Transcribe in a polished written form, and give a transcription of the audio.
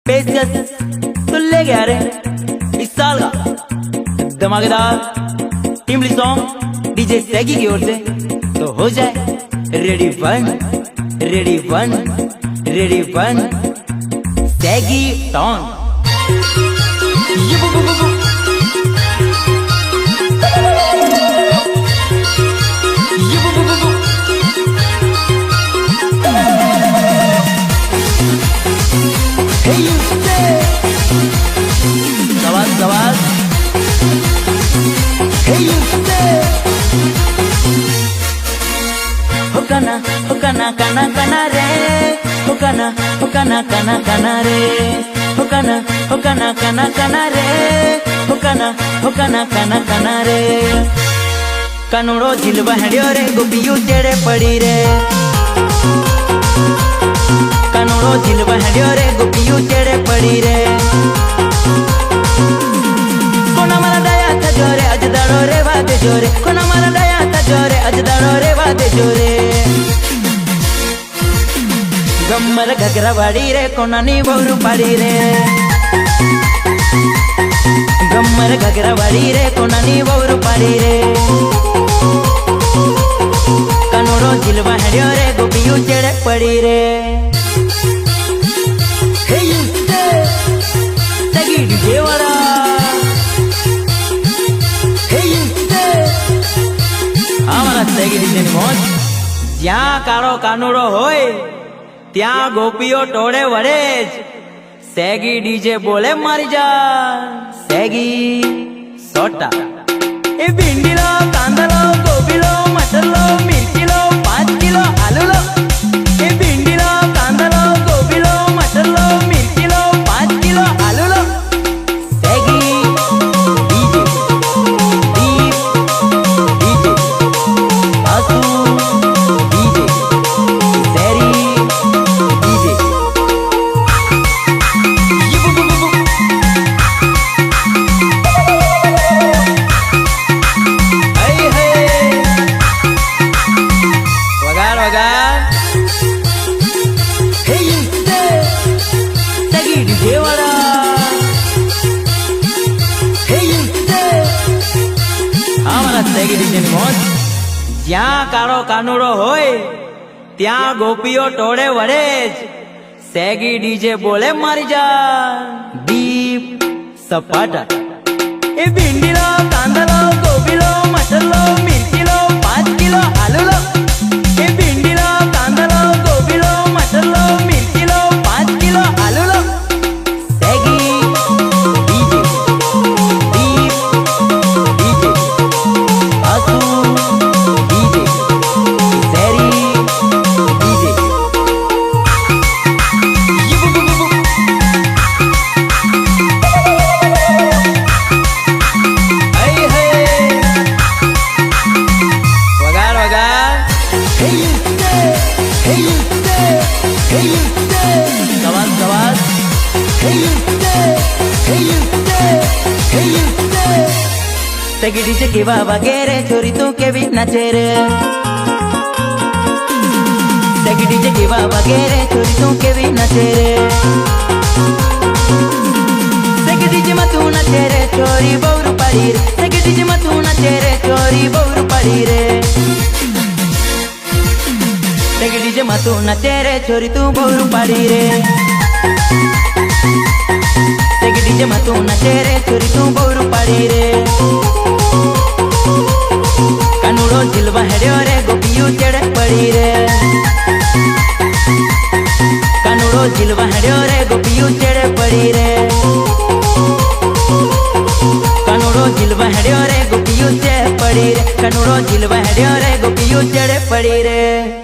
पेचकस तो ले गया रे इस साल का धमाकेदार टीमली सॉन्ग डीजे सैगी की ओर से। तो हो जाए रेडी वन सैगी टॉन। सवाल होकाना काना रे होकाना काना रे होकाना काना रे होकाना काना रे। कानूड़ो झिलवा हेड़ियो रे गोपियू चेड़े पड़ी रे। कानूड़ो झिलवा हेड़ियो रे गोपियू चेड़े पड़ी रे। कोना मारा दया था जोरे अजदाड़ो रे वादे जोरे। कोना मारा दया था जोरे अजदाड़ो रे वादे जोरे। गम्मर घगरा वाड़ी रे कोना नी बहुरू पाड़ी रे। गम्मर घगरा वाड़ी रे कोना नी बहुरू पाड़ी रे। कानूड़ो झिलवा हेड़ियो रे गोपियू चेड़े पड़ी रे। ज्या काळो कानूड़ो होय त्या गोपीओ टोड़े वड़े सैगी डीजे बोले मारी जा। सैगी सोटा ए भिंडीलो कांदलो गोबीलो मटरलो मिर्चीलो 5 किलो आलूलो। ए भिंडीलो कांदलो गोबीलो मटरलो मिर्चीलो 5 किलो आलूलो। सैगी डीजे डीजे आसू डीजे सैरी डीजे। वगार वगार सैगी डीजे वाला हमारा सैगी डीजे मौज। ज्या काळो कानूड़ो होय त्या गोपीओ टोड़े वड़े सैगी डीजे बोले मारी जा। दीप सपाटा ए भिंडीलो कांदलो गोबीलो मटरलो मिर्चीलो 5 किलो आलूलो। ए भिंडीलो कांदलो गोबीलो मटरलो मिर्चीलो 5 किलो आलूलो। सैगी डीजे दीप डीजे आसू डीजे सैरी डीजे। वगार वगार सवाल सैगी डीजे के बाबा गेरे छोरी तू के भी नाचे रे। सैगी डीजे के बाबा गेरे छोरी तू के भी नाचे रे। सैगी डीजे में तू नाचे रे छोरी बहुरू पाड़ी रे। सैगी डीजे में तू नाचे रे छोरी बहुरू पाड़ी रे। सैगी डीजे में तू नाचे रे छोरी तू बहुरू पाड़ी रे। सैगी डीजे में तू नाचे रे छोरी तू बहुरू पाड़ी रे। कानूड़ो झिलवा हेड़ियो रे गोपियू चेड़े पड़ी रे। कानूड़ो झिलवा हेड़ियो रे गोपियू चेड़े पड़ी रे। कानूड़ो झिलवा हेड़ियो रे गोपियू चेड़े पड़ी रे। कानूड़ो झिलवा हेड़ियो रे गोपियू चेड़े पड़ी रे।